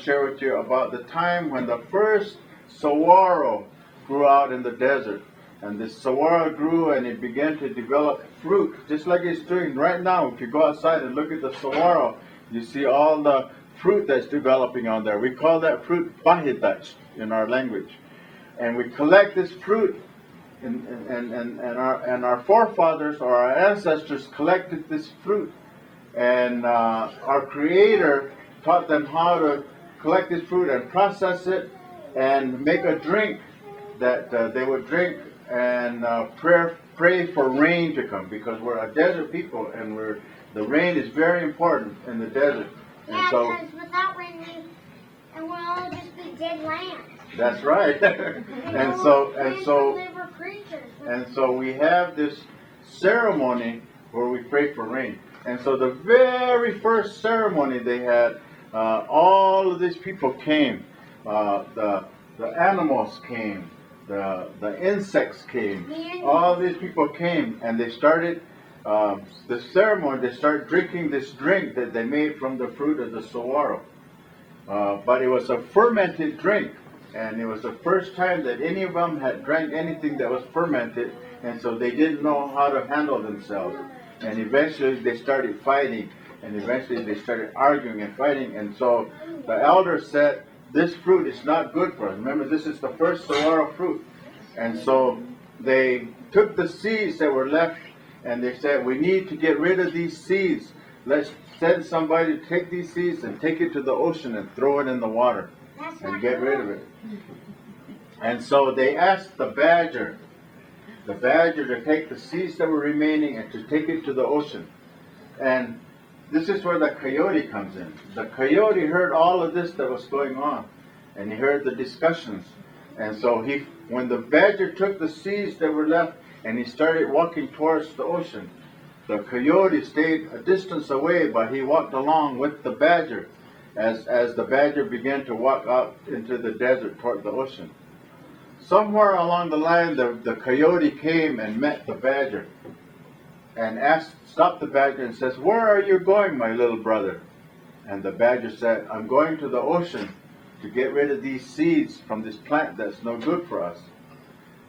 Share with you about the time when the first saguaro grew out in the desert. And this saguaro grew and it began to develop fruit, just like it's doing right now. If you go outside and look at the saguaro, you see all the fruit that's developing on there. We call that fruit bahidash in our language. And we collect this fruit, and our forefathers or our ancestors collected this fruit. And our Creator taught them how to collect this fruit and process it and make a drink that they would drink and pray for rain to come, because we're a desert people and the rain is very important in the desert. And yeah, so, because without rain, and we'll all just be dead land. That's right. and so we have this ceremony where we pray for rain. And so the very first ceremony they had, all of these people came. The animals came. The insects came. All these people came, and they started the ceremony. They started drinking this drink that they made from the fruit of the saguaro. But it was a fermented drink, and it was the first time that any of them had drank anything that was fermented, and so they didn't know how to handle themselves. And eventually they started fighting, and eventually they started arguing and fighting. And so the elders said, this fruit is not good for us. Remember, this is the first saguaro fruit. And so they took the seeds that were left, and they said, we need to get rid of these seeds. Let's send somebody to take these seeds and take it to the ocean and throw it in the water and get rid of it. And so they asked the badger to take the seeds that were remaining and to take it to the ocean. And this is where the coyote comes in. The coyote heard all of this that was going on, and he heard the discussions. And so when the badger took the seeds that were left and he started walking towards the ocean, the coyote stayed a distance away, but he walked along with the badger as the badger began to walk out into the desert toward the ocean. Somewhere along the line, the coyote came and met the badger and stopped the badger and says, where are you going, my little brother? And the badger said, I'm going to the ocean to get rid of these seeds from this plant that's no good for us.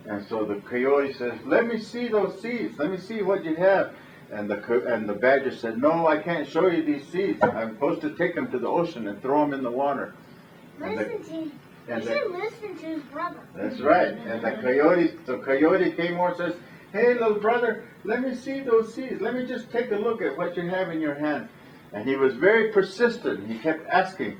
And so the coyote says, let me see those seeds. Let me see what you have. And the badger said, no, I can't show you these seeds. I'm supposed to take them to the ocean and throw them in the water. You should listen to his brother. That's right. And the coyote came over and says, hey, little brother, let me see those seeds. Let me just take a look at what you have in your hand. And he was very persistent. He kept asking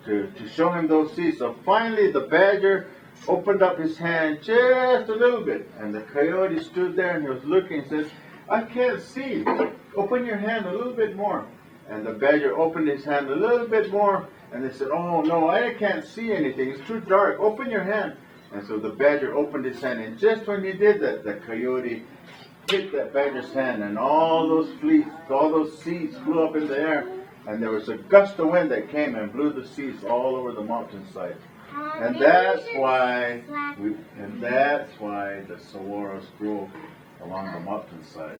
to show him those seeds. So finally the badger opened up his hand just a little bit. And the coyote stood there and he was looking and says, I can't see. Open your hand a little bit more. And the badger opened his hand a little bit more. And they said, oh, no, I can't see anything. It's too dark. Open your hand. And so the badger opened his hand. And just when he did that, the coyote hit that badger's hand. And all those seeds flew up in the air. And there was a gust of wind that came and blew the seeds all over the mountainside. And that's why the saguaros grow along the mountainside.